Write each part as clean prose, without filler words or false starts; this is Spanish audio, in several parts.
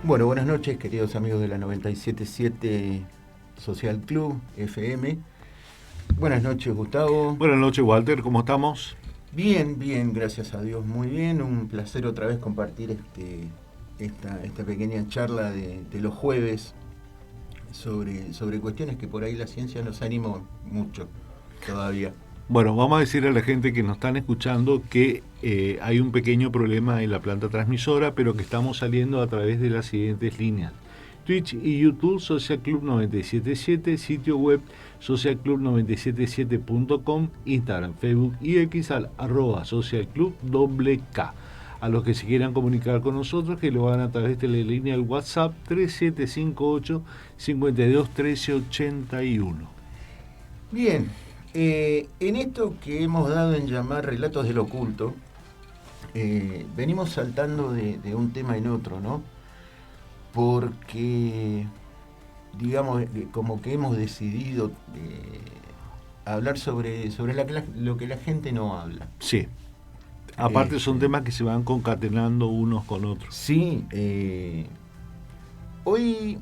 Bueno, buenas noches, queridos amigos de la 977 Social Club FM. Buenas noches, Gustavo. Buenas noches, Walter, ¿cómo estamos? Bien, bien, gracias a Dios, muy bien. Un placer otra vez compartir esta pequeña charla de los jueves sobre cuestiones que por ahí la ciencia nos animó mucho todavía. Bueno, vamos a decir a la gente que nos están escuchando que hay un pequeño problema en la planta transmisora, pero que estamos saliendo a través de las siguientes líneas. Twitch y YouTube, Social Club 977, sitio web socialclub977.com, Instagram, Facebook y X al @socialclub_K. A los que se quieran comunicar con nosotros, que lo hagan a través de la línea del WhatsApp 3758 52 13 81. Bien, en esto que hemos dado en llamar relatos del oculto, venimos saltando de un tema en otro, ¿no? Porque, digamos, como que hemos decidido hablar sobre lo que la gente no habla. Sí. Aparte son temas que se van concatenando unos con otros. Sí, hoy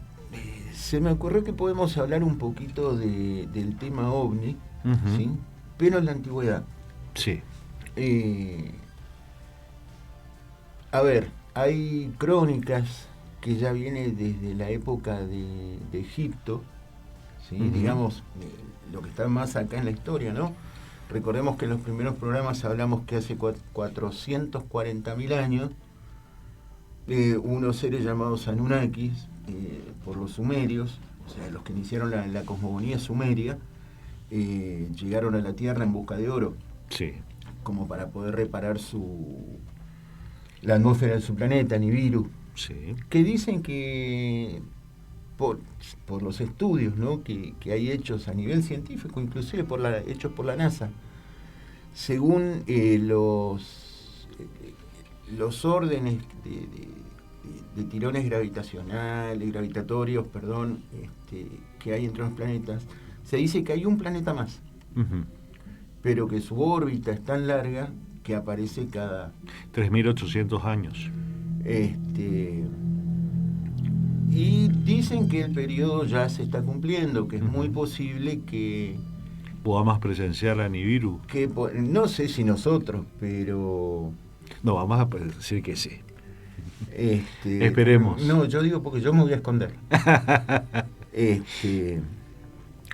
se me ocurrió que podemos hablar un poquito del tema OVNI, Uh-huh. ¿sí? Pero en la antigüedad. Sí. A ver, hay crónicas que ya vienen desde la época de Egipto, ¿sí? Uh-huh. Digamos, lo que está más acá en la historia, ¿no? Recordemos que en los primeros programas hablamos que hace 440.000 años unos seres llamados Anunnakis, por los sumerios, o sea, los que iniciaron la cosmogonía sumeria, llegaron a la Tierra en busca de oro, Sí. como para poder reparar la atmósfera de su planeta, Nibiru, Sí. que dicen que por los estudios, ¿no? que hay hechos a nivel científico, inclusive hechos por la NASA, según los órdenes de tirones gravitatorios, que hay entre los planetas, se dice que hay un planeta más, Uh-huh. pero que su órbita es tan larga que aparece cada 3.800 años. Y dicen que el periodo ya se está cumpliendo, que es muy Uh-huh. posible que Podamos presenciar a Nibiru. no sé si nosotros, pero No, vamos a decir que sí. Esperemos. Esperemos. No, yo digo porque yo me voy a esconder.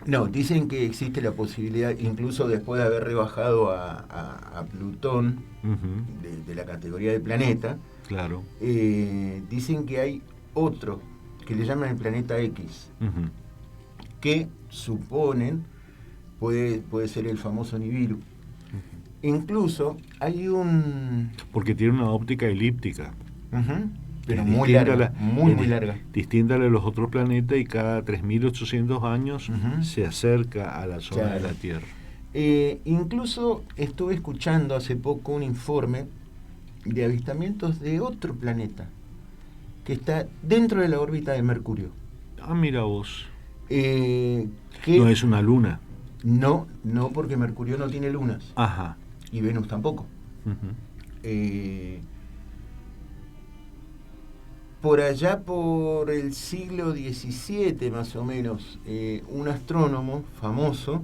No, dicen que existe la posibilidad, incluso después de haber rebajado a Plutón Uh-huh. de la categoría de planeta, Claro. dicen que hay otro que le llaman el planeta X, Uh-huh. que suponen puede ser el famoso Nibiru. Incluso hay un... Porque tiene una óptica elíptica. Uh-huh, pero Es muy distinta larga, muy larga. Distinta a la de los otros planetas, y cada 3.800 años Uh-huh. se acerca a la zona Claro. de la Tierra. Incluso estuve escuchando hace poco un informe de avistamientos de otro planeta que está dentro de la órbita de Mercurio. Ah, mira vos. Que No es una luna. no, porque Mercurio no tiene lunas Ajá. y Venus tampoco. Uh-huh. Por allá por el siglo XVII más o menos, un astrónomo famoso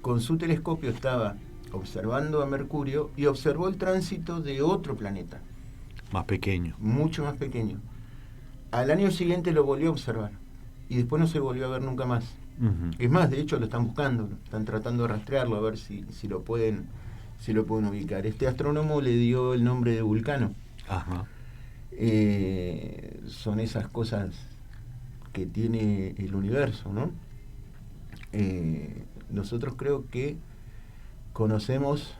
con su telescopio estaba observando a Mercurio y observó el tránsito de otro planeta, Más pequeño. mucho más pequeño. Al año siguiente lo volvió a observar y después no se volvió a ver nunca más. Uh-huh. Es más, de hecho lo están buscando, están tratando de rastrearlo a ver si lo pueden ubicar. Este astrónomo le dio el nombre de Vulcano. Ajá. Son esas cosas que tiene el universo, ¿no? Nosotros creo que conocemos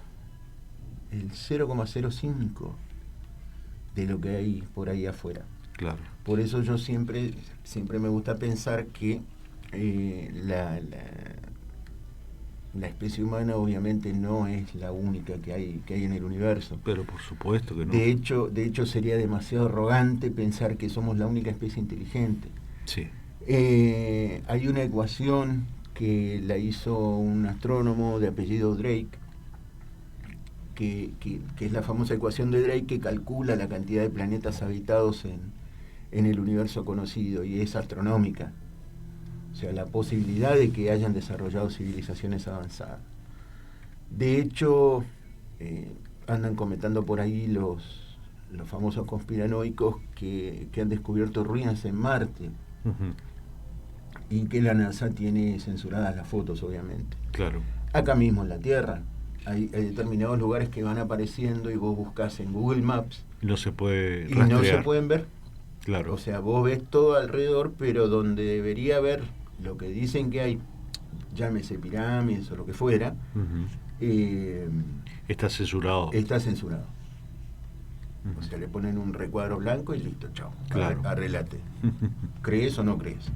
el 0,05 de lo que hay por ahí afuera. Claro. Por eso yo siempre me gusta pensar que la especie humana obviamente no es la única que hay en el universo. Pero por supuesto que no. De hecho sería demasiado arrogante pensar que somos la única especie inteligente. Sí. Hay una ecuación que la hizo un astrónomo de apellido Drake, que es la famosa ecuación de Drake, que calcula la cantidad de planetas habitados en el universo conocido, y es astronómica. O sea, la posibilidad de que hayan desarrollado civilizaciones avanzadas. De hecho, andan comentando por ahí los famosos conspiranoicos que han descubierto ruinas en Marte. Uh-huh. Y que la NASA tiene censuradas las fotos, obviamente. Claro. Acá mismo en la Tierra hay determinados lugares que van apareciendo y vos buscás en Google Maps y no se puede rastrear. Y no se pueden ver. Claro. O sea, vos ves todo alrededor, pero donde debería haber lo que dicen que hay, llámese pirámides o lo que fuera, está censurado. Está censurado. O sea, le ponen un recuadro blanco y listo, chao. Claro. Arreglate. ¿Crees o no crees?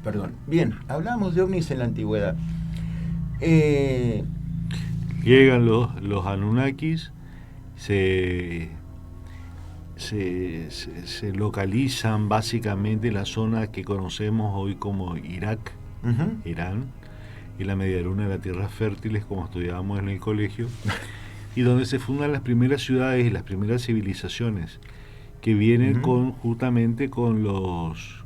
Perdón. Bien, hablamos de ovnis en la antigüedad. Llegan los Anunnakis, se localizan básicamente en la zona que conocemos hoy como Irak, uh-huh. Irán, y la medialuna de las tierras fértiles, como estudiábamos en el colegio, y donde se fundan las primeras ciudades y las primeras civilizaciones, que vienen uh-huh. justamente con los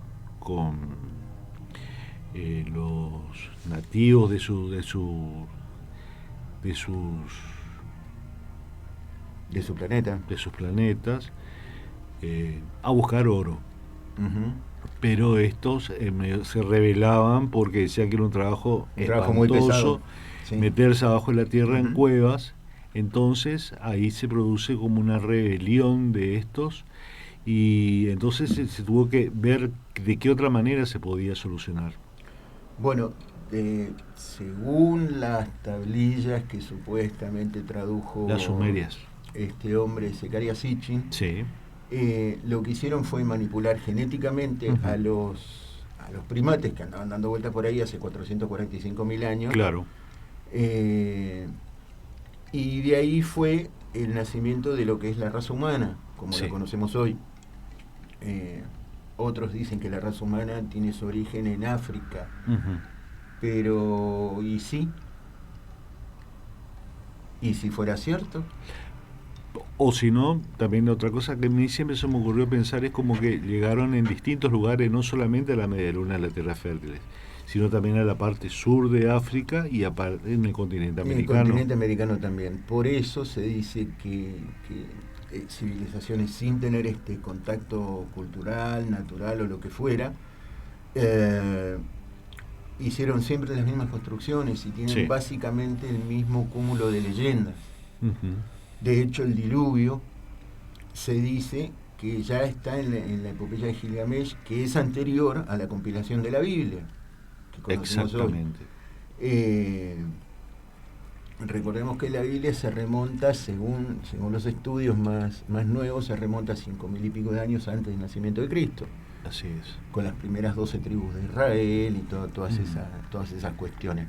nativos de su planeta, de sus planetas, a buscar oro. Uh-huh. Pero estos se rebelaban porque decían que era un trabajo muy pesado, sí. Meterse abajo de la tierra uh-huh. en cuevas. Entonces ahí se produce como una rebelión de estos, y entonces se tuvo que ver de qué otra manera se podía solucionar. Bueno, según las tablillas que supuestamente tradujo las sumerias, este hombre Zecaria Sitchin, sí. Lo que hicieron fue manipular genéticamente uh-huh. a los primates que andaban dando vueltas por ahí hace 445.000 años. Claro. Y de ahí fue el nacimiento de lo que es la raza humana, como sí. la conocemos hoy. Otros dicen que la raza humana tiene su origen en África, uh-huh. pero ¿y si fuera cierto? O si no, también otra cosa que a mí siempre se me ocurrió pensar es como que llegaron en distintos lugares, no solamente a la medialuna de las tierras fértiles, sino también a la parte sur de África y en el continente americano. En el continente americano también. Por eso se dice que civilizaciones sin tener este contacto cultural, natural o lo que fuera, hicieron siempre las mismas construcciones y tienen sí. básicamente el mismo cúmulo de leyendas. Uh-huh. De hecho, el diluvio se dice que ya está en la epopeya de Gilgamesh, que es anterior a la compilación de la Biblia. Exactamente. Recordemos que la Biblia se remonta, según los estudios más nuevos, se remonta a 5.000 y pico de años antes del nacimiento de Cristo. Así es. Con las primeras 12 tribus de Israel y todas esas cuestiones.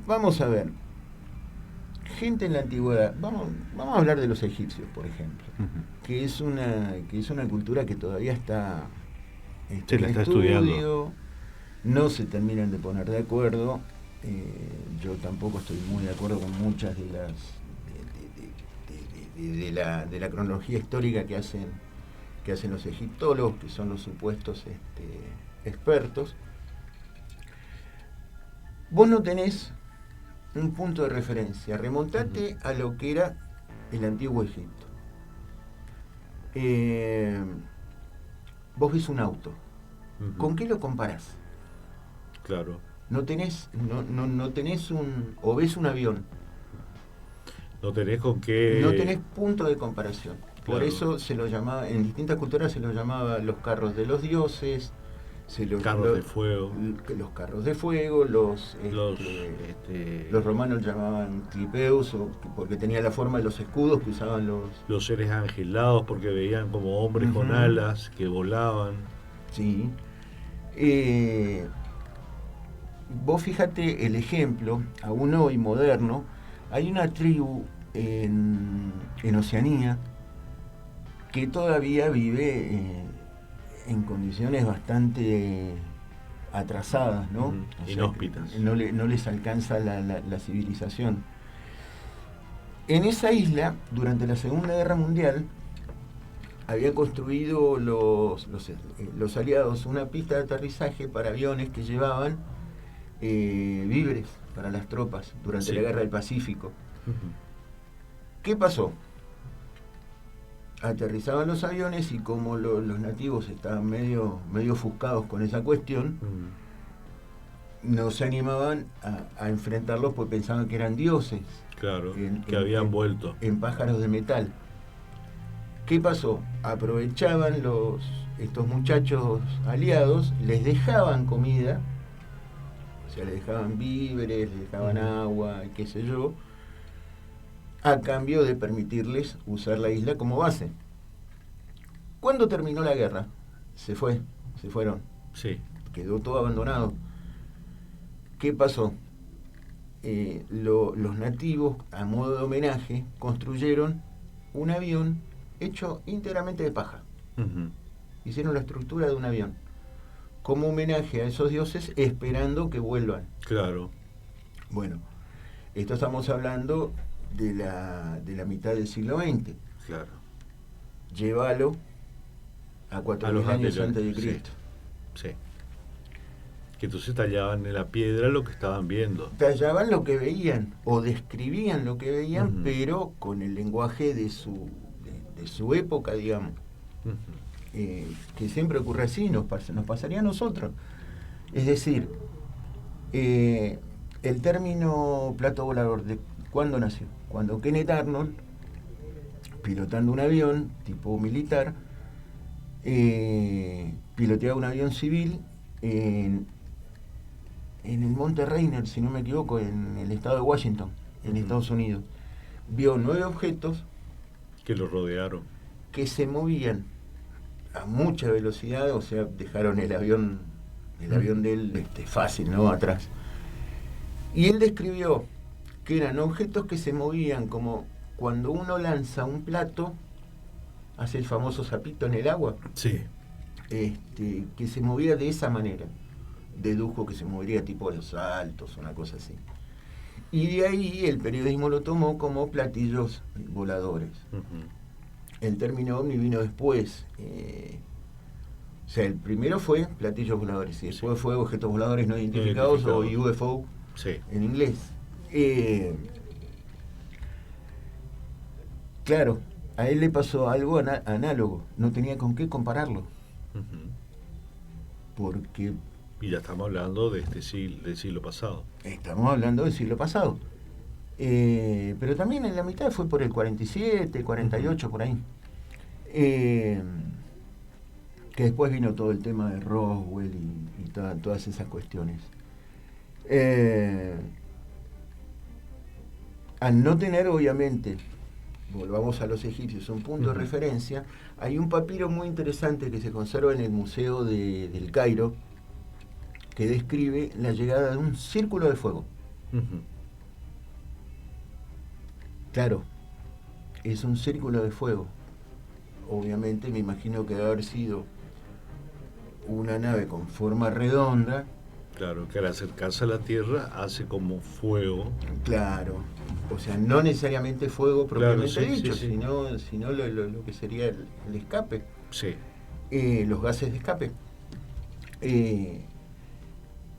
Vamos a ver. Gente en la antigüedad, vamos a hablar de los egipcios, por ejemplo, uh-huh. que es una cultura que todavía está se la está estudiando. No se terminan de poner de acuerdo. Yo tampoco estoy muy de acuerdo con muchas de la cronología histórica que hacen los egiptólogos, que son los supuestos expertos. Vos no tenés un punto de referencia. Remontate uh-huh. a lo que era el antiguo Egipto. Vos ves un auto. Uh-huh. ¿Con qué lo comparás? Claro. No tenés o ves un avión. No tenés con qué. No tenés punto de comparación. Claro. Por eso se lo llamaba, en distintas culturas se lo llamaba los carros de los dioses, carros de fuego. Los carros de fuego, los romanos llamaban clipeus, porque tenía la forma de los escudos que usaban los seres angelados, porque veían como hombres uh-huh. con alas que volaban. Sí. Vos fíjate el ejemplo, aún hoy moderno, hay una tribu en Oceanía que todavía vive en condiciones bastante atrasadas, ¿no? O sea, inhóspitas. no les alcanza la civilización. En esa isla, durante la Segunda Guerra Mundial, habían construido los aliados una pista de aterrizaje para aviones que llevaban víveres para las tropas durante la Guerra del Pacífico. ¿Qué pasó? Aterrizaban los aviones y como los nativos estaban medio ofuscados con esa cuestión, no se animaban a enfrentarlos porque pensaban que eran dioses. Claro, que habían vuelto. En pájaros de metal. ¿Qué pasó? Aprovechaban estos muchachos aliados, les dejaban comida, o sea, les dejaban víveres, les dejaban agua, qué sé yo, a cambio de permitirles usar la isla como base. ¿Cuándo terminó la guerra? Se fueron. Sí. Quedó todo abandonado. ¿Qué pasó? Los nativos, a modo de homenaje, construyeron un avión hecho íntegramente de paja. Hicieron la estructura de un avión como homenaje a esos dioses, esperando que vuelvan. Claro. Bueno, esto estamos hablando de la mitad del siglo XX. Claro. Llévalo a 4.000 años antes de Cristo. Sí. Que entonces tallaban en la piedra lo que estaban viendo. Tallaban lo que veían, o describían lo que veían, pero con el lenguaje de su época, digamos. Que siempre ocurre así, nos pasaría a nosotros. Es decir, el término plato volador, ¿cuándo nació? Cuando Kenneth Arnold, pilotando un avión tipo militar, piloteaba un avión civil en el Monte Rainier, si no me equivoco, en el estado de Washington, en Estados Unidos. Vio 9 objetos que lo rodearon, que se movían a mucha velocidad, o sea, dejaron el avión de él fácil, ¿no? Atrás. Y él describió que eran objetos que se movían como cuando uno lanza un plato, hace el famoso sapito en el agua. Sí. Que se movía de esa manera. Dedujo que se movería tipo los saltos, una cosa así. Y de ahí el periodismo lo tomó como platillos voladores. El término ovni vino después. O sea, el primero fue platillos voladores, y después fue objetos voladores no identificados, o UFO en inglés. Claro, a él le pasó algo análogo, no tenía con qué compararlo. Porque... Y ya estamos hablando del siglo pasado. Estamos hablando del siglo pasado. Pero también en la mitad fue por el 47, 48, por ahí. Que después vino todo el tema de Roswell y todas esas cuestiones. Al no tener, obviamente, volvamos a los egipcios, un punto de referencia, hay un papiro muy interesante que se conserva en el Museo del Cairo, que describe la llegada de un círculo de fuego. Claro, es un círculo de fuego. Obviamente me imagino que debe haber sido una nave con forma redonda. Claro, que al acercarse a la Tierra hace como fuego. Claro, o sea, no necesariamente fuego propiamente dicho, sí. Sino lo que sería el escape. Sí. Los gases de escape.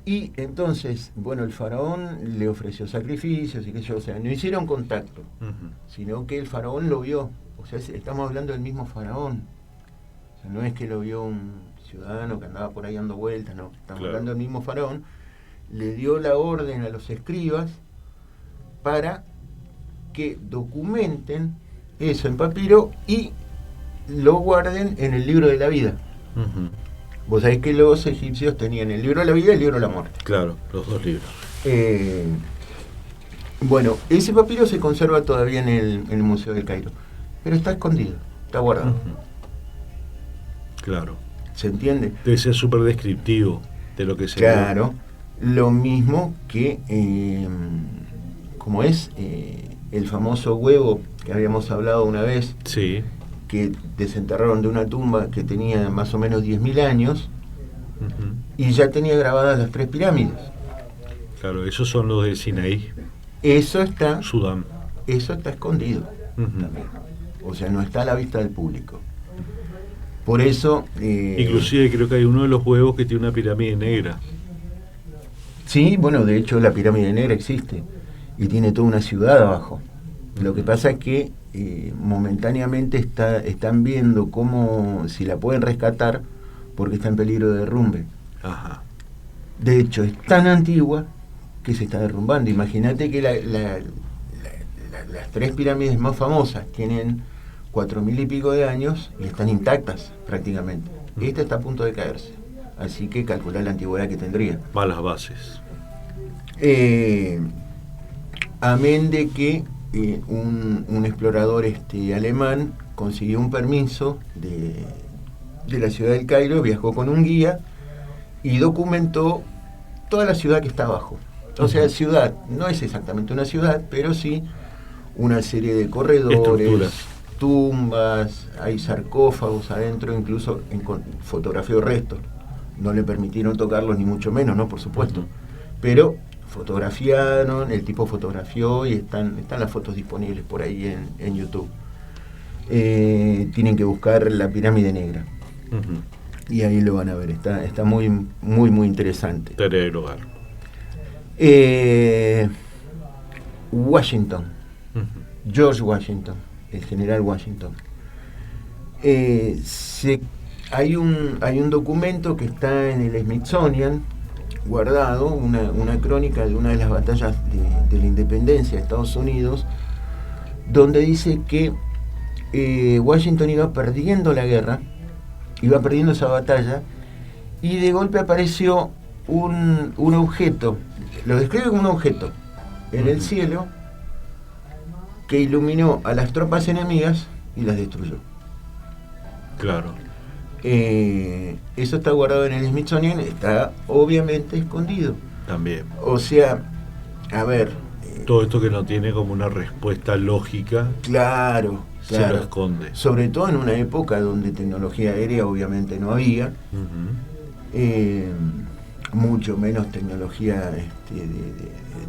Y entonces, bueno, el faraón le ofreció sacrificios y qué sé yo, o sea, no hicieron contacto, sino que el faraón lo vio. O sea, estamos hablando del mismo faraón. O sea, no es que lo vio un ciudadano que andaba por ahí dando vueltas, no. Estamos hablando del mismo faraón. Le dio la orden a los escribas para que documenten eso en papiro y lo guarden en el libro de la vida. Vos sabés que los egipcios tenían el libro de la vida y el libro de la muerte. Claro, los dos libros. Bueno, ese papiro se conserva todavía en el Museo del Cairo, pero está escondido, está guardado. Claro. ¿Se entiende? Debe ser súper descriptivo de lo que se Claro, lo mismo que, como es, el famoso huevo que habíamos hablado una vez. Sí. Que desenterraron de una tumba que tenía más o menos 10.000 años, y ya tenía grabadas las 3 pirámides. Claro, esos son los de Sinaí, Eso está, Sudán. eso está escondido también. O sea, no está a la vista del público. Por eso... Inclusive creo que hay uno de los huevos que tiene una pirámide negra. sí, bueno, de hecho la pirámide negra existe y tiene toda una ciudad abajo. Lo que pasa es que momentáneamente están viendo cómo, si la pueden rescatar, porque está en peligro de derrumbe. Ajá. De hecho, es tan antigua que se está derrumbando. Imagínate que las 3 pirámides más famosas tienen 4.000 y pico de años y están intactas prácticamente. Esta está a punto de caerse. Así que calcular la antigüedad que tendría. Malas bases. Amén de que un explorador alemán consiguió un permiso de la ciudad del Cairo, viajó con un guía y documentó toda la ciudad que está abajo. O sea, ciudad, no es exactamente una ciudad, pero sí una serie de corredores, estructuras, tumbas, hay sarcófagos adentro, incluso fotografió restos. No le permitieron tocarlos, ni mucho menos, ¿no? Por supuesto. Pero fotografiaron, el tipo fotografió y están las fotos disponibles por ahí en YouTube. Tienen que buscar la pirámide negra. Y ahí lo van a ver, está muy, muy, muy interesante. Tarea del hogar. Washington, George Washington, el general Washington. Hay un documento que está en el Smithsonian, guardado, una crónica de una de las batallas de la independencia de Estados Unidos, donde dice que Washington iba perdiendo la guerra, iba perdiendo esa batalla, y de golpe apareció un objeto, lo describe como un objeto, en el cielo, que iluminó a las tropas enemigas y las destruyó. Claro. Eso está guardado en el Smithsonian, está obviamente escondido. También. O sea, a ver... todo esto que no tiene como una respuesta lógica, claro, se lo esconde. Sobre todo en una época donde tecnología aérea obviamente no había, mucho menos tecnología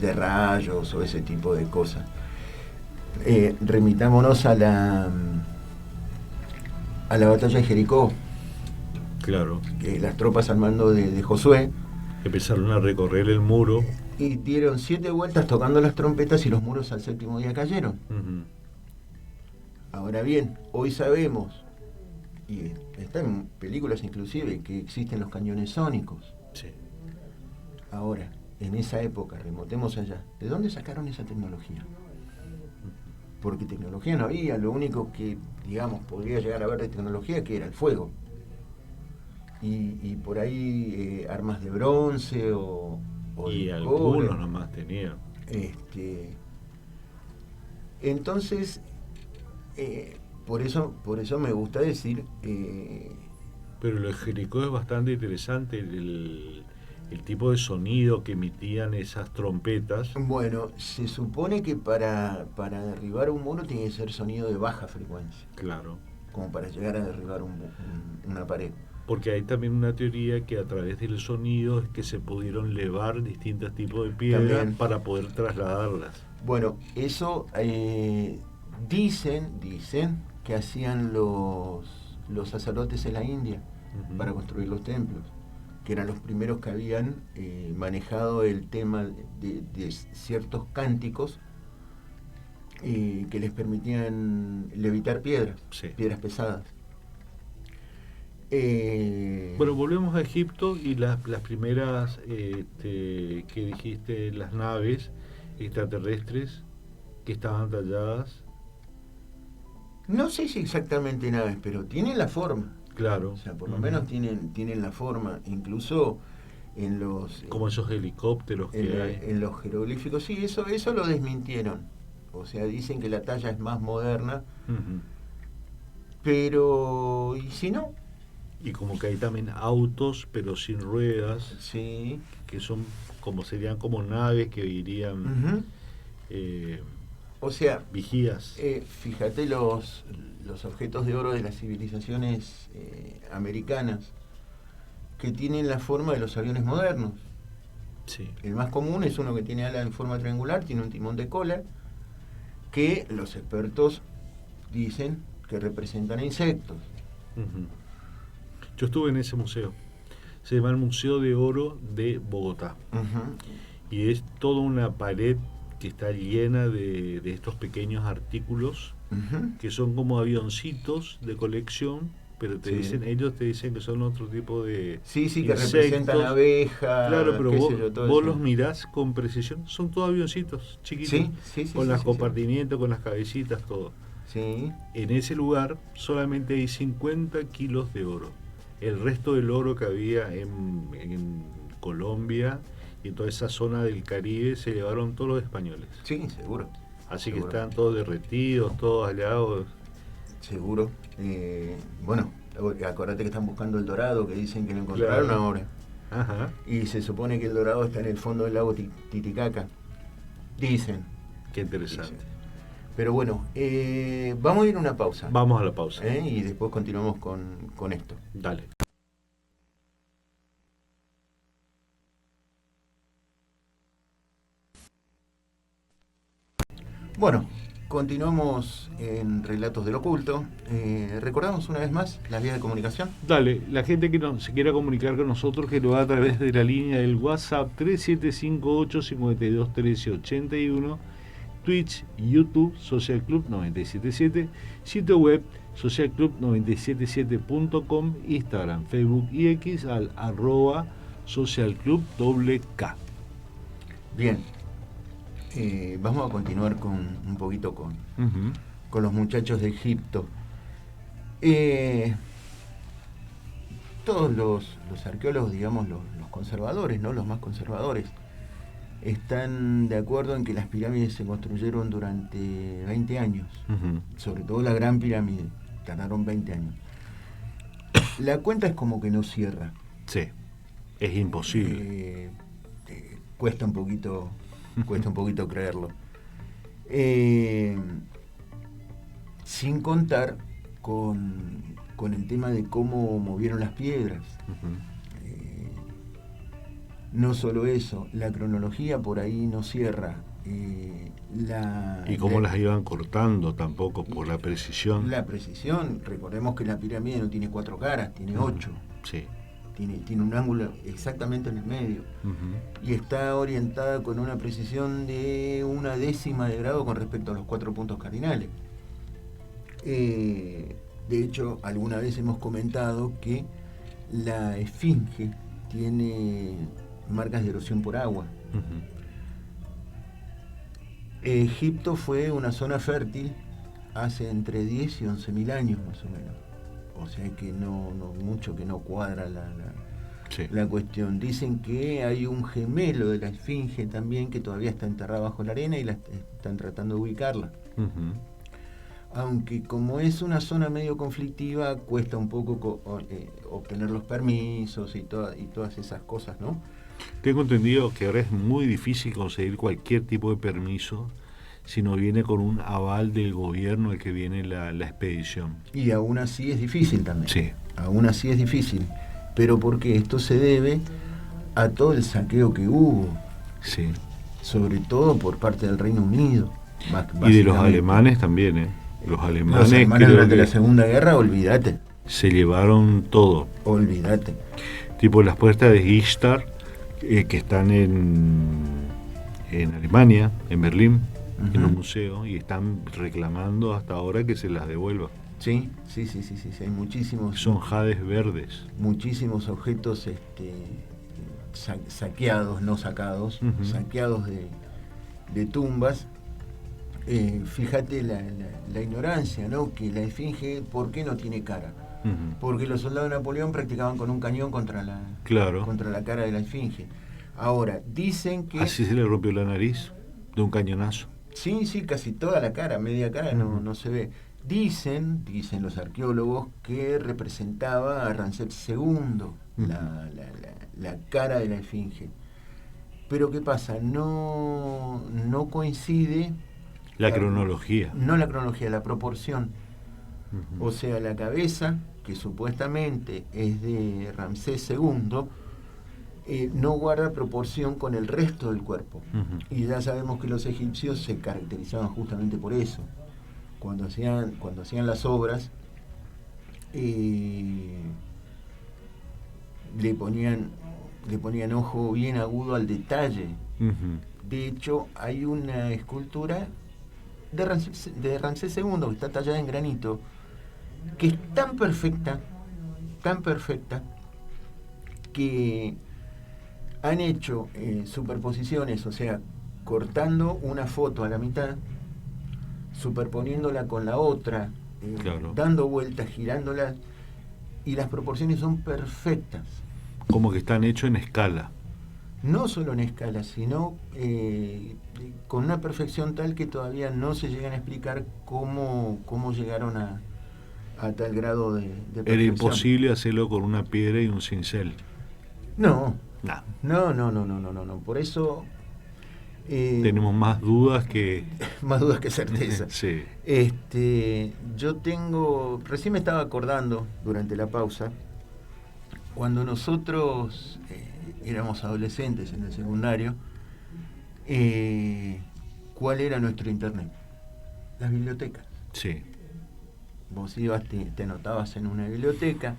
de rayos o ese tipo de cosas. Remitámonos a la batalla de Jericó. Claro. Las tropas al mando de Josué empezaron a recorrer el muro y dieron 7 vueltas tocando las trompetas y los muros al 7º día cayeron. Ahora bien, hoy sabemos, y está en películas inclusive, que existen los cañones sónicos. Sí. Ahora, en esa época, remotemos allá, ¿de dónde sacaron esa tecnología? Porque tecnología no había, lo único que, digamos, podría llegar a haber de tecnología que era el fuego. Y por ahí armas de bronce o y de algunos cobre. nomás tenían. Entonces, por eso me gusta decir... pero lo de Jericó es bastante interesante, el tipo de sonido que emitían esas trompetas. Bueno, se supone que para derribar un muro tiene que ser sonido de baja frecuencia. Claro. Como para llegar a derribar una pared. Porque hay también una teoría que a través del sonido es que se pudieron levar distintos tipos de piedras para poder trasladarlas. Bueno, eso dicen que hacían los sacerdotes en la India para construir los templos, que eran los primeros que habían manejado el tema de ciertos cánticos que les permitían levitar piedras, piedras pesadas. Bueno, volvemos a Egipto y las primeras que dijiste, las naves extraterrestres que estaban talladas. No sé si exactamente naves, pero tienen la forma. Claro. O sea, por lo menos tienen la forma, incluso en los... como esos helicópteros que hay. En los jeroglíficos, sí, eso lo desmintieron. O sea, dicen que la talla es más moderna, pero... ¿y si no? Y como que hay también autos, pero sin ruedas, sí, que son serían como naves que irían, o sea, vigías. Fíjate los objetos de oro de las civilizaciones americanas, que tienen la forma de los aviones modernos. Sí. El más común es uno que tiene ala en forma triangular, tiene un timón de cola, que los expertos dicen que representan insectos. Uh-huh. Yo estuve en ese museo. Se llama el Museo de Oro de Bogotá. Uh-huh. Y es toda una pared que está llena de estos pequeños artículos Uh-huh. que son como avioncitos de colección, pero ellos te dicen que son otro tipo de que insectos. representan abejas. Claro, pero vos eso. los mirás con precisión, son todos avioncitos chiquitos, con los compartimientos, con las cabecitas, todo. Sí. En ese lugar solamente hay 50 kilos de oro. El resto del oro que había en Colombia y en toda esa zona del Caribe se llevaron todos los españoles. Sí, seguro. Así seguro. Que están todos derretidos, todos halados. Seguro. Bueno, acordate que están buscando el dorado, que dicen que lo encontraron ahora. Ajá. Y se supone que el dorado está en el fondo del lago Titicaca. Dicen. Qué interesante. Dicen. Pero bueno, vamos a ir a una pausa. Vamos a la pausa. Y después continuamos con esto. Dale. Bueno, continuamos en Relatos del Oculto. Recordamos una vez más las vías de comunicación. Dale, la gente que se quiera comunicar con nosotros, que lo haga a través de la línea del WhatsApp 3758-521381, Twitch, YouTube, Social Club 977, sitio web socialclub977.com, Instagram, Facebook y X al @socialclub_K. Bien. Vamos a continuar un poquito con los muchachos de Egipto. Todos los arqueólogos, digamos, los conservadores, ¿no? Los más conservadores, están de acuerdo en que las pirámides se construyeron durante 20 años. Sobre todo la Gran Pirámide, tardaron 20 años. La cuenta es como que no cierra. Sí, es imposible. Cuesta un poquito creerlo. Sin contar con el tema de cómo movieron las piedras. No solo eso, la cronología por ahí no cierra. Y cómo las iban cortando tampoco, por la precisión. La precisión, recordemos que la pirámide no tiene 4 caras, tiene 8. Sí. Tiene un ángulo exactamente en el medio. Y está orientada con una precisión de 1/10 de grado con respecto a los 4 puntos cardinales. De hecho, alguna vez hemos comentado que la esfinge tiene marcas de erosión por agua. Egipto fue una zona fértil hace entre 10 y 11.000 años más o menos. O sea que no mucho que no cuadra la cuestión. Dicen que hay un gemelo de la esfinge también que todavía está enterrado bajo la arena y están tratando de ubicarla. Aunque como es una zona medio conflictiva, cuesta un poco obtener los permisos y todas esas cosas, ¿no? Tengo entendido que ahora es muy difícil conseguir cualquier tipo de permiso si no viene con un aval del gobierno el que viene la expedición. Y aún así es difícil también. Sí. Aún así es difícil. Pero porque esto se debe a todo el saqueo que hubo. Sí. Sobre todo por parte del Reino Unido. Y de los alemanes también, ¿eh? Los alemanes durante la Segunda Guerra, olvídate. Se llevaron todo. Olvídate. Tipo las puertas de Ishtar, que están en Alemania, en Berlín, en un museo, y están reclamando hasta ahora que se las devuelva. Sí, hay muchísimos. Son jades verdes. Muchísimos objetos saqueados, no sacados, saqueados de tumbas. Fíjate la ignorancia, ¿no? Que la esfinge, ¿por qué no tiene cara? Porque los soldados de Napoleón practicaban con un cañón contra la cara de la esfinge. Ahora, dicen que... Así se le rompió la nariz de un cañonazo. Sí, casi toda la cara, media cara no se ve. Dicen los arqueólogos que representaba a Ramsés II, la cara de la esfinge. Pero ¿qué pasa? No coincide... La cronología. No la cronología, la proporción. O sea, la cabeza, que supuestamente es de Ramsés II, no guarda proporción con el resto del cuerpo. Y ya sabemos que los egipcios se caracterizaban justamente por eso. Cuando hacían las obras, le ponían ojo bien agudo al detalle. De hecho, hay una escultura de Ramsés II que está tallada en granito, que es tan perfecta, que han hecho superposiciones, o sea, cortando una foto a la mitad, superponiéndola con la otra, claro, dando vueltas, girándola, y las proporciones son perfectas. Como que están hechos en escala. No solo en escala, sino con una perfección tal que todavía no se llegan a explicar cómo llegaron a tal grado de perfección. Era imposible hacerlo con una piedra y un cincel. No. Nah. No. Por eso tenemos más dudas que más dudas que certeza. Sí. Yo recién me estaba acordando durante la pausa, cuando nosotros éramos adolescentes en el secundario, ¿cuál era nuestro internet? Las bibliotecas. Sí. Vos ibas, te anotabas en una biblioteca,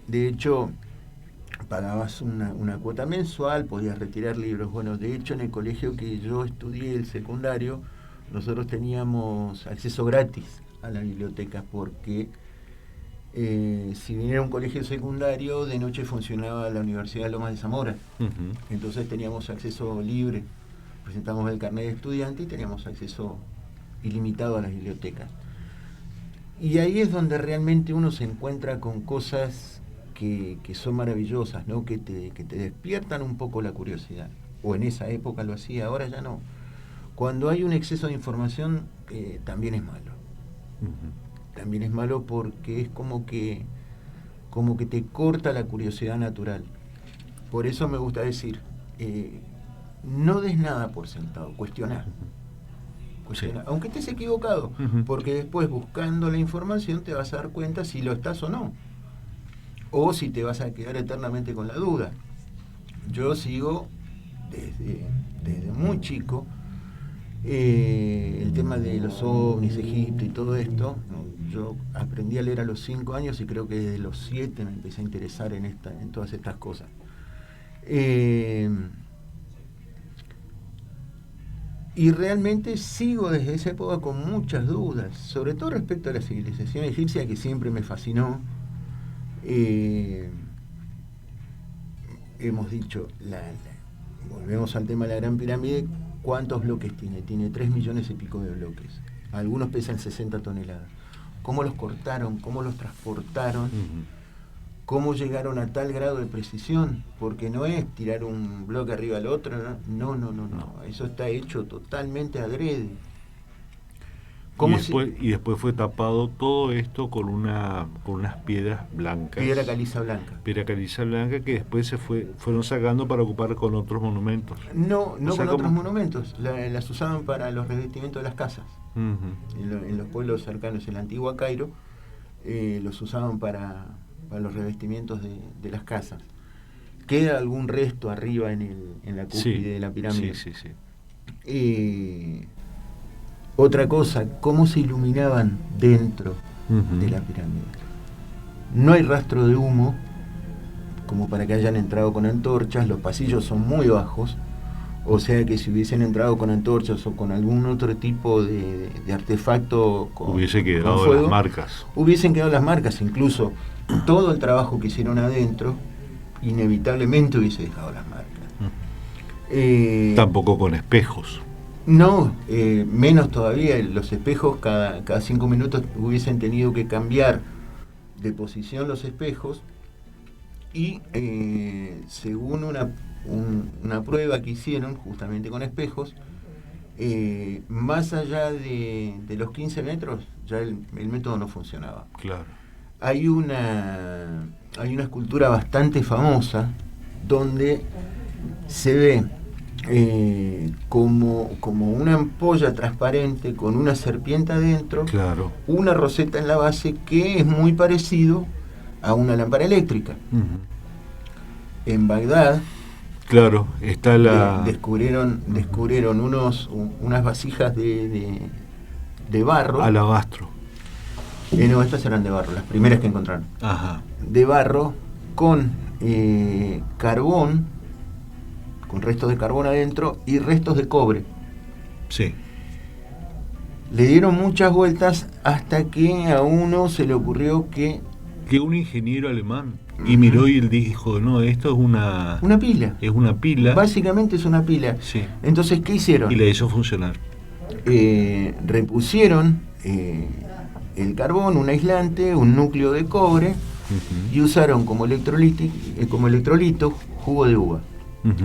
de hecho pagabas una cuota mensual, podías retirar libros. Bueno, de hecho en el colegio que yo estudié, el secundario, nosotros teníamos acceso gratis a la biblioteca, porque si bien era un colegio secundario, de noche funcionaba la Universidad de Lomas de Zamora. Entonces teníamos acceso libre, presentamos el carnet de estudiante y teníamos acceso ilimitado a las bibliotecas. Y ahí es donde realmente uno se encuentra con cosas que son maravillosas, ¿no? Que te despiertan un poco la curiosidad. O en esa época lo hacía, ahora ya no. Cuando hay un exceso de información, también es malo. También es malo porque es como que te corta la curiosidad natural. Por eso me gusta decir, no des nada por sentado, cuestionar. Sí. Aunque estés equivocado, porque después, buscando la información, te vas a dar cuenta si lo estás o no, o si te vas a quedar eternamente con la duda. Yo sigo desde muy chico el tema de los ovnis, Egipto y todo esto. Yo aprendí a leer a los 5 años y creo que desde los 7 me empecé a interesar en todas estas cosas. Y realmente sigo desde esa época con muchas dudas, sobre todo respecto a la civilización egipcia, que siempre me fascinó. Hemos dicho, volvemos al tema de la Gran Pirámide, ¿cuántos bloques tiene? Tiene 3 millones y pico de bloques. Algunos pesan 60 toneladas. ¿Cómo los cortaron? ¿Cómo los transportaron? ¿Cómo llegaron a tal grado de precisión? Porque no es tirar un bloque arriba al otro, no. Eso está hecho totalmente adrede. Y después fue tapado todo esto con unas piedras blancas. Piedra caliza blanca. Piedra caliza blanca que después fueron sacando para ocupar con otros monumentos. No con otros monumentos. Las usaban para los revestimientos de las casas. En los pueblos cercanos, en la antigua Cairo, los usaban para los revestimientos de las casas. Queda algún resto arriba en la cúspide de la pirámide. Sí. Otra cosa, cómo se iluminaban dentro de la pirámide. No hay rastro de humo, como para que hayan entrado con antorchas. Los pasillos son muy bajos, o sea que si hubiesen entrado con antorchas o con algún otro tipo de artefacto hubiesen quedado las marcas. Hubiesen quedado las marcas, incluso todo el trabajo que hicieron adentro inevitablemente hubiese dejado las marcas. Tampoco con espejos. No, menos todavía. Los espejos cada 5 minutos hubiesen tenido que cambiar de posición los espejos, y según una prueba que hicieron justamente con espejos, más allá de los 15 metros ya el método no funcionaba. Claro. Hay una escultura bastante famosa donde se ve como una ampolla transparente con una serpiente adentro, Claro. una roseta en la base que es muy parecido a una lámpara eléctrica. En Bagdad, Claro, está la... descubrieron unas vasijas de barro. Alabastro. No, estas eran de barro, las primeras que encontraron. Ajá. De barro con carbón, con restos de carbón adentro y restos de cobre. Sí. Le dieron muchas vueltas hasta que a uno se le ocurrió que un ingeniero alemán y miró y él dijo, no, esto es una pila. Es una pila. Básicamente es una pila. Sí. Entonces, ¿qué hicieron? Y la hizo funcionar. Repusieron el carbón, un aislante, un núcleo de cobre, y usaron como electrolito jugo de uva.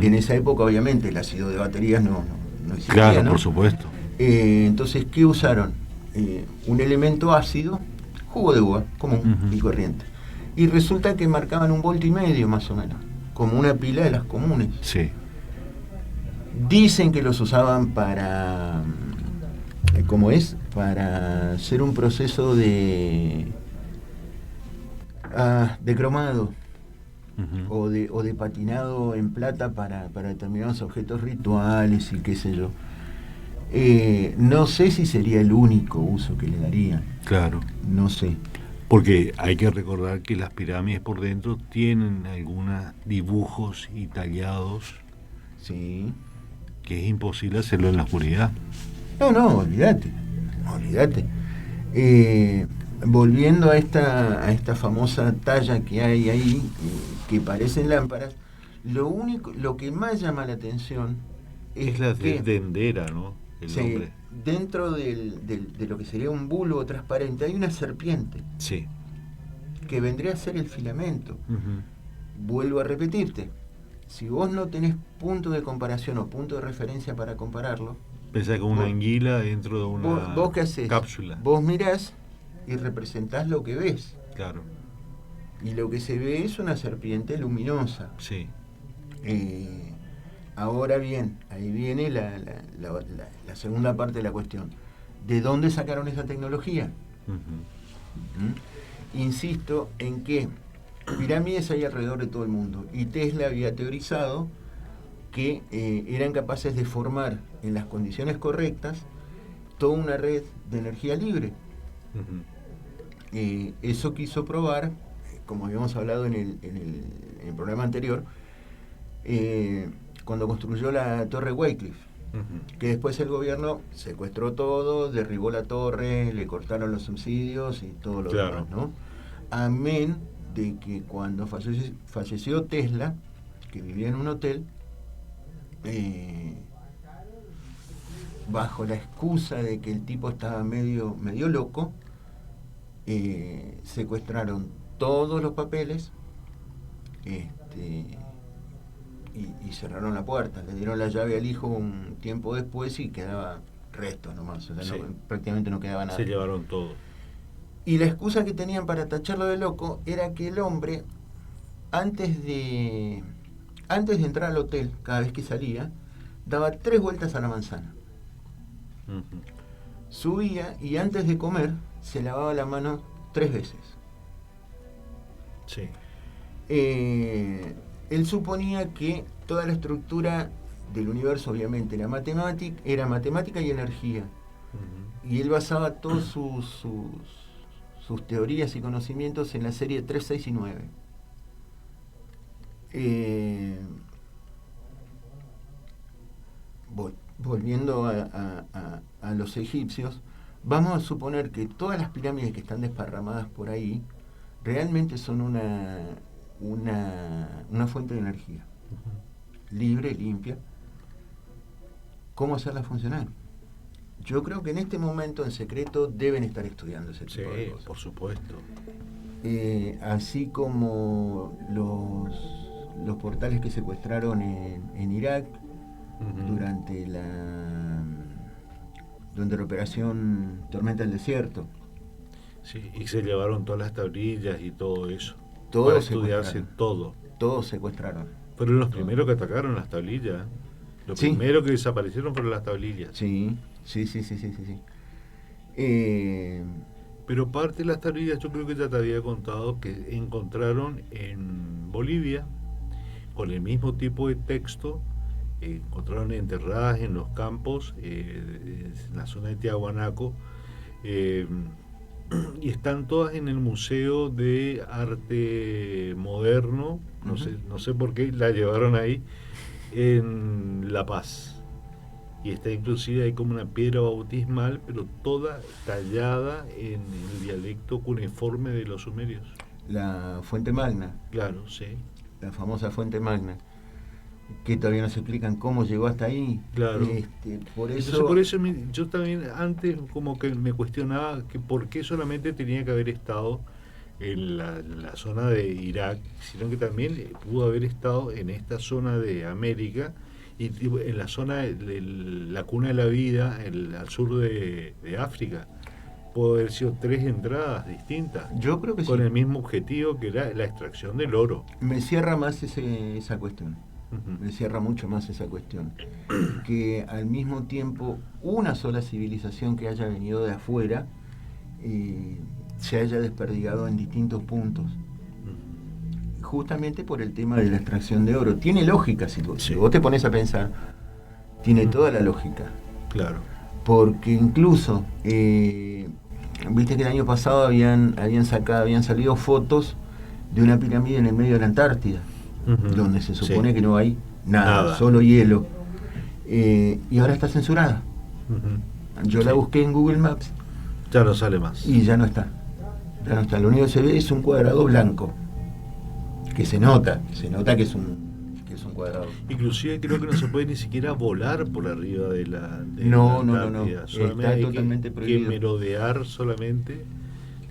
En esa época, obviamente, el ácido de baterías no existía. Claro, ¿no? por supuesto. Entonces, ¿qué usaron? Un elemento ácido, jugo de uva, común y corriente. Y resulta que marcaban 1,5 voltios más o menos, como una pila de las comunes. Sí. Dicen que los usaban para... ¿Cómo es? Para hacer un proceso de cromado o de patinado en plata para determinados objetos rituales y qué sé yo. No sé si sería el único uso que le darían. Claro. No sé. Porque hay que recordar que las pirámides por dentro tienen algunos dibujos y tallados. Sí. Que es imposible hacerlo en la oscuridad. No, olvídate. Volviendo a esta famosa talla que hay ahí, que parecen lámparas, lo que más llama la atención es la dendera, ¿no? El nombre. Dentro de lo que sería un bulbo transparente hay una serpiente. Sí. Que vendría a ser el filamento. Vuelvo a repetirte, si vos no tenés punto de comparación o punto de referencia para compararlo, pensá con una anguila dentro de una ¿vos qué hacés? Cápsula. Vos mirás y representás lo que ves. Claro. Y lo que se ve es una serpiente luminosa. Sí. Ahora bien, ahí viene la segunda parte de la cuestión. ¿De dónde sacaron esa tecnología? Insisto en que pirámides hay alrededor de todo el mundo y Tesla había teorizado que eran capaces de formar en las condiciones correctas toda una red de energía libre. Eso quiso probar, como habíamos hablado en el programa anterior, cuando construyó la Torre Wycliffe, que después el gobierno secuestró todo, derribó la torre, le cortaron los subsidios y todo lo demás, ¿no? Amén de que cuando falleció Tesla, que vivía en un hotel, bajo la excusa de que el tipo estaba medio loco, secuestraron todos los papeles y cerraron la puerta. Le dieron la llave al hijo un tiempo después y quedaba restos nomás, o sea, prácticamente no quedaba nada. Se llevaron todo. Y la excusa que tenían para tacharlo de loco era que el hombre, antes de entrar al hotel, cada vez que salía, daba 3 vueltas a la manzana. Subía y antes de comer se lavaba la mano 3 veces. Sí. Él suponía que toda la estructura del universo, obviamente, era matemática y energía. Y él basaba todos sus teorías y conocimientos en la serie 3, 6 y 9. Volviendo a los egipcios, vamos a suponer que todas las pirámides que están desparramadas por ahí realmente son una fuente de energía libre, limpia. ¿Cómo hacerla funcionar? Yo creo que en este momento en secreto deben estar estudiando ese tipo de cosas. Por supuesto. Así como los portales que secuestraron en Irak durante la operación Tormenta del Desierto. Sí, y se llevaron todas las tablillas y todo eso. Todo para estudiarse todo. Todos secuestraron. Fueron los primeros que atacaron las tablillas. Lo Sí. primero que desaparecieron fueron las tablillas. Sí, sí, sí, sí, sí, sí, sí. Pero parte de las tablillas yo creo que ya te había contado que encontraron en Bolivia con el mismo tipo de texto, encontraron enterradas en los campos, en la zona de Tiahuanaco, eh, y están todas en el Museo de Arte Moderno, no sé por qué la llevaron ahí, en La Paz. Y está inclusive hay como una piedra bautismal, pero toda tallada en el dialecto cuneiforme de los sumerios. La Fuente Magna, Claro, sí. la famosa Fuente Magna, que todavía no se explican cómo llegó hasta ahí. Claro. Por Entonces eso, por eso yo también antes como que me cuestionaba que por qué solamente tenía que haber estado en la zona de Irak, sino que también pudo haber estado en esta zona de América y en la zona de la cuna de la vida, al sur de África. Pudo haber sido 3 entradas distintas, yo creo que con sí. el mismo objetivo que era la extracción del oro. Me cierra más esa cuestión. Ujú. Me cierra mucho más esa cuestión. Que al mismo tiempo una sola civilización que haya venido de afuera se haya desperdigado en distintos puntos. Justamente por el tema de la extracción de oro. Tiene lógica, si Sí. vos te pones a pensar, tiene toda la lógica. Claro. Porque incluso, viste que el año pasado habían salido fotos de una pirámide en el medio de la Antártida, donde se supone que no hay nada, solo hielo. Y ahora está censurada. Yo la busqué en Google Maps. Ya no sale más. Y ya no está. Ya no está. Lo único que se ve es un cuadrado blanco. Que se nota que es un cuadrado. Inclusive creo que no se puede ni siquiera volar por arriba de la No. Solamente Está hay totalmente que prohibido. merodear solamente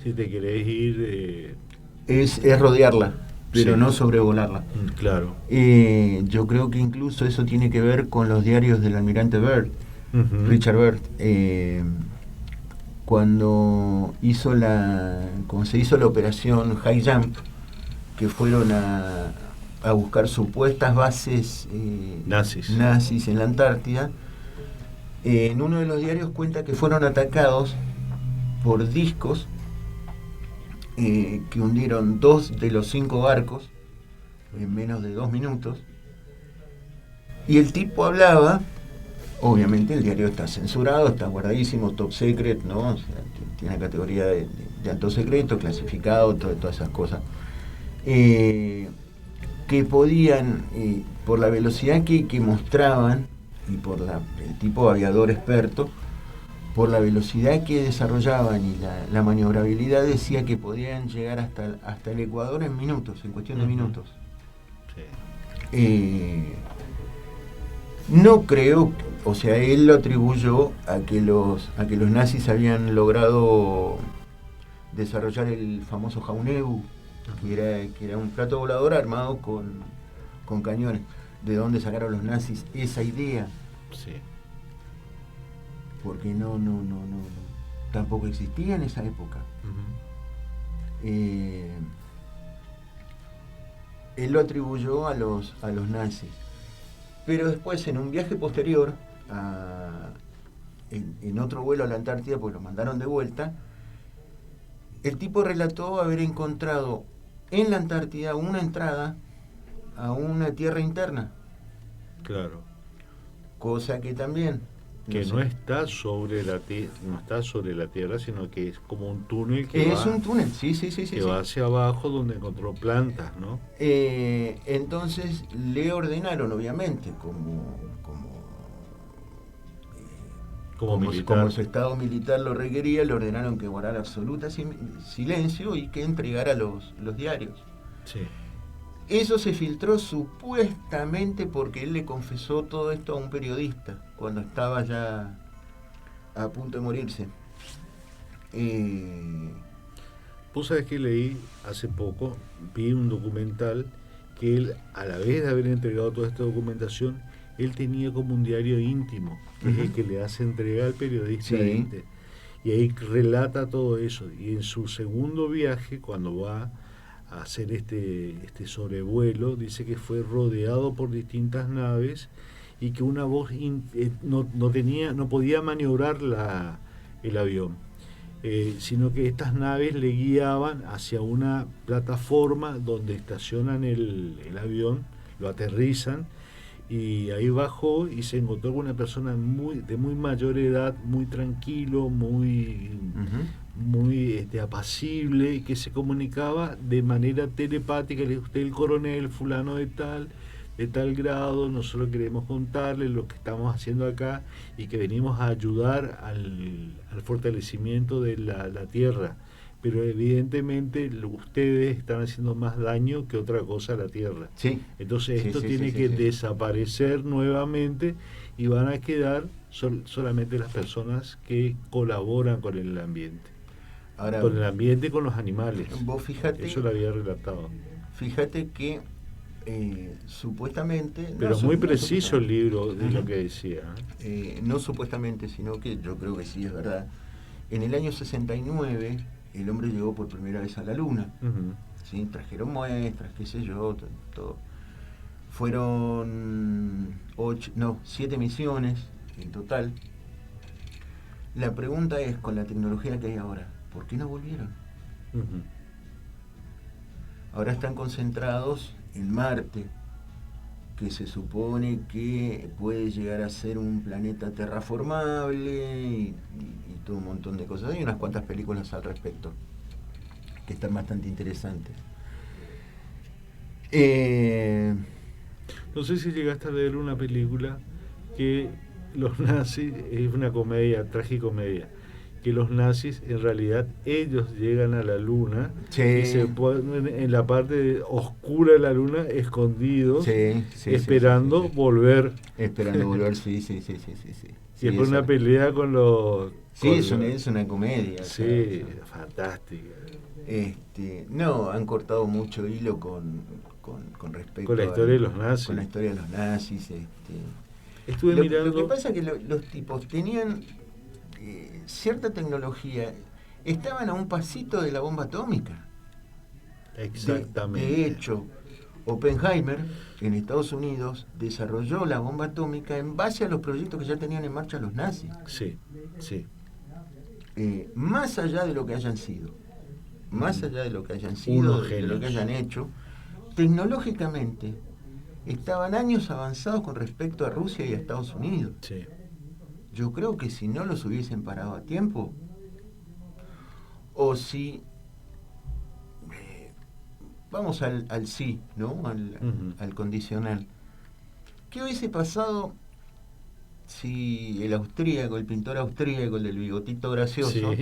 si te querés ir. Es rodearla, pero Sí. no sobrevolarla. Claro. Yo creo que incluso eso tiene que ver con los diarios del almirante Byrd, Richard Byrd. Cuando se hizo la operación High Jump, que fueron a buscar supuestas bases nazis en la Antártida, en uno de los diarios cuenta que fueron atacados por discos que hundieron 2 de los 5 barcos en menos de 2 minutos. Y el tipo hablaba, obviamente el diario está censurado, está guardadísimo, top secret, ¿no? O sea, tiene la categoría de alto secreto, clasificado, todas esas cosas. Que podían, por la velocidad que mostraban y por el tipo de aviador experto, por la velocidad que desarrollaban y la maniobrabilidad, decía que podían llegar hasta el Ecuador en minutos, en cuestión de minutos. Sí. No creo, o sea, él lo atribuyó a que los nazis habían logrado desarrollar el famoso Jauneu, que era un plato volador armado con cañones. ¿De dónde sacaron los nazis esa idea? Sí. Porque no tampoco existía en esa época. Él lo atribuyó a los nazis. Pero después, en un viaje posterior, en otro vuelo a la Antártida, pues lo mandaron de vuelta, el tipo relató haber encontrado en la Antártida una entrada a una tierra interna. Claro. Cosa que también... Que no está sobre la tierra, sino que es como un túnel que es un túnel, sí. va hacia abajo, donde encontró plantas, ¿no? Entonces le ordenaron, obviamente, como su estado militar lo requería, le ordenaron que guardara absoluta silencio y que entregara los diarios. Sí. Eso se filtró supuestamente porque él le confesó todo esto a un periodista cuando estaba ya a punto de morirse. Vos sabés que leí hace poco, vi un documental que él, a la vez de haber entregado toda esta documentación, él tenía como un diario íntimo, que es el que le hace entrega al periodista. Sí. Y ahí relata todo eso. Y en su segundo viaje, cuando va a hacer este sobrevuelo, dice que fue rodeado por distintas naves y que una voz no podía maniobrar el avión, sino que estas naves le guiaban hacia una plataforma donde estacionan el avión, lo aterrizan, y ahí bajó y se encontró con una persona de muy mayor edad, muy tranquilo, muy apacible, y que se comunicaba de manera telepática. Le dijo: usted, el coronel fulano de tal grado, nosotros queremos contarle lo que estamos haciendo acá y que venimos a ayudar al fortalecimiento de la tierra, pero evidentemente ustedes están haciendo más daño que otra cosa a la tierra. Sí. Entonces esto tiene que desaparecer nuevamente, y van a quedar solamente las personas que colaboran con el ambiente. Ahora, con el ambiente y con los animales. Vos fíjate, eso lo había relatado. Fíjate que supuestamente... Pero muy preciso el libro de lo que decía. No supuestamente, sino que yo creo que sí es verdad. En el año 69 el hombre llegó por primera vez a la Luna. ¿Sí? Trajeron muestras, qué sé yo, todo. Fueron 7 misiones en total. La pregunta es, con la tecnología que hay ahora, ¿por qué no volvieron? Ahora están concentrados en Marte, que se supone que puede llegar a ser un planeta terraformable y todo un montón de cosas. Hay unas cuantas películas al respecto que están bastante interesantes. No sé si llegaste a ver una película que los nazis, es una comedia, tragicomedia, que los nazis en realidad ellos llegan a la Luna, sí, y se ponen en la parte oscura de la Luna, escondidos, sí, esperando volver. Esperando volver, sí. Y es por una pelea con los... Sí, es una comedia. Sí, fantástica. No, han cortado mucho hilo con respecto con la historia de los nazis. Con la historia de los nazis. Estuve mirando... Lo que pasa es que los tipos tenían cierta tecnología, estaban a un pasito de la bomba atómica. Exactamente. De hecho, Oppenheimer en Estados Unidos desarrolló la bomba atómica en base a los proyectos que ya tenían en marcha los nazis. Sí. Más allá de lo que hayan sido, de lo que hayan hecho, tecnológicamente estaban años avanzados con respecto a Rusia y a Estados Unidos. Sí. Yo creo que si no los hubiesen parado a tiempo, o si vamos al sí, ¿no? Al condicional. ¿Qué hubiese pasado si el pintor austríaco, el del bigotito gracioso,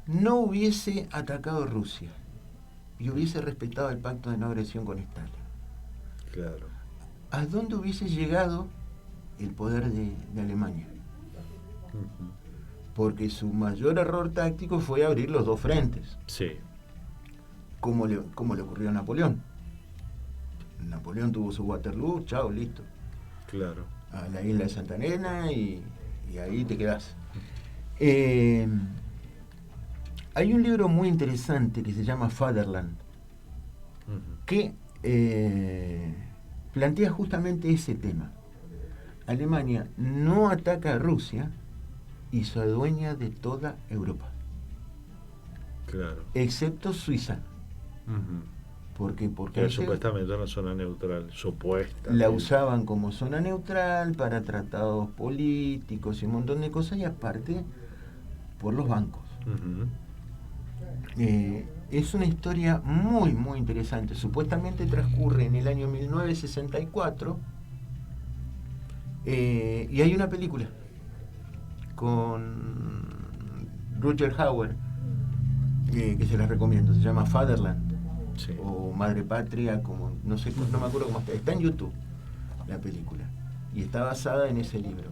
no hubiese atacado Rusia y hubiese respetado el pacto de no agresión con Stalin? Claro. ¿A dónde hubiese llegado el poder de Alemania? Porque su mayor error táctico fue abrir los dos frentes. Sí. Como le ocurrió a Napoleón. Napoleón tuvo su Waterloo, chao, listo. Claro. A la isla de Santa Elena y ahí te quedás. Hay un libro muy interesante que se llama Fatherland, que plantea justamente ese tema. Alemania no ataca a Rusia y se adueña de toda Europa. Claro. Excepto Suiza. Porque era supuestamente una zona neutral, la usaban como zona neutral para tratados políticos y un montón de cosas, y aparte por los bancos. Es una historia muy, muy interesante. Supuestamente transcurre en el año 1964, y hay una película con Rutger Hauer que se las recomiendo, se llama Fatherland. Sí. O Madre Patria, como no me acuerdo cómo está en YouTube la película, y está basada en ese libro.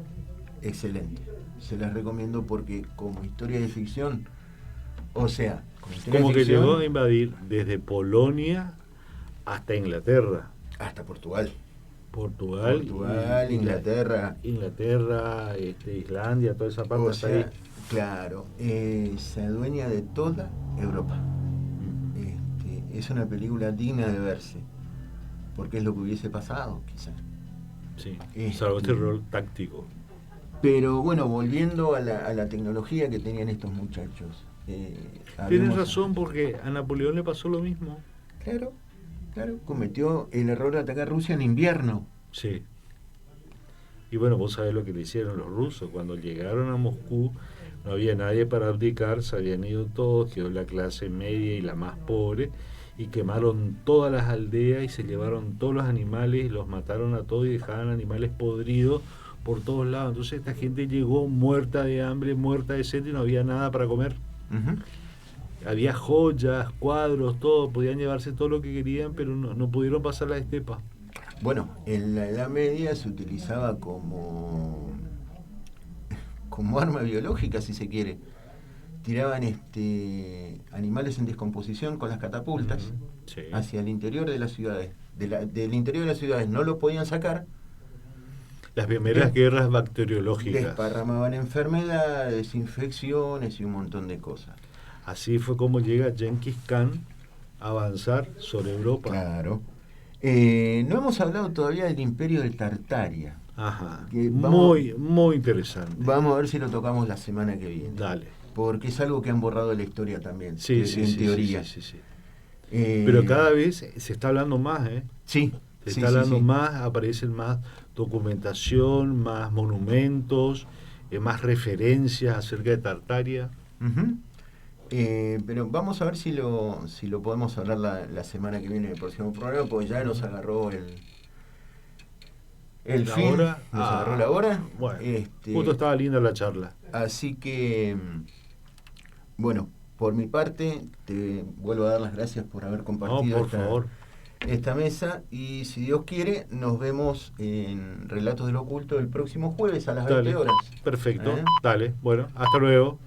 Excelente, se las recomiendo porque como historia de ficción, o sea, como que llegó a invadir desde Polonia hasta Inglaterra, hasta Portugal, Inglaterra, Islandia, toda esa parte. O sea, ahí. Claro, se adueña de toda Europa. Es una película digna de verse, porque es lo que hubiese pasado, quizás. Sí, Este, salvo este rol táctico. Pero bueno, volviendo a la tecnología que tenían estos muchachos. Tienes razón, porque a Napoleón le pasó lo mismo. Claro, claro, cometió el error de atacar Rusia en invierno. Sí. Y bueno, vos sabés lo que le hicieron los rusos. Cuando llegaron a Moscú, no había nadie para abdicar, se habían ido todos, quedó la clase media y la más pobre, y quemaron todas las aldeas y se llevaron todos los animales, los mataron a todos y dejaban animales podridos por todos lados. Entonces esta gente llegó muerta de hambre, muerta de sed y no había nada para comer. Uh-huh. Había joyas, cuadros, todo, podían llevarse todo lo que querían, pero no pudieron pasar la estepa. Bueno, en la Edad Media se utilizaba como arma biológica, si se quiere. Tiraban animales en descomposición con las catapultas Sí. hacia el interior de las ciudades. Del interior de las ciudades no lo podían sacar. Las primeras guerras bacteriológicas. Desparramaban enfermedades, infecciones y un montón de cosas. Así fue como llega Genghis Khan a avanzar sobre Europa. Claro. No hemos hablado todavía del Imperio de Tartaria. Ajá. Vamos, Muy interesante. vamos a ver si lo tocamos la semana que viene. Dale. Porque es algo que han borrado de la historia también. Sí, en teoría. Sí. Pero cada vez se está hablando más, ¿eh? Sí. Se está hablando más, aparecen más documentación, más monumentos, más referencias acerca de Tartaria. Uh-huh. Pero vamos a ver si lo podemos hablar la semana que viene en el próximo programa, porque ya nos agarró el La fin, hora. nos agarró la hora. Bueno, justo estaba linda la charla. Así que, bueno, por mi parte, te vuelvo a dar las gracias por haber compartido esta mesa, y si Dios quiere, nos vemos en Relatos del Oculto el próximo jueves a las 20 horas. Perfecto, dale, bueno, hasta luego.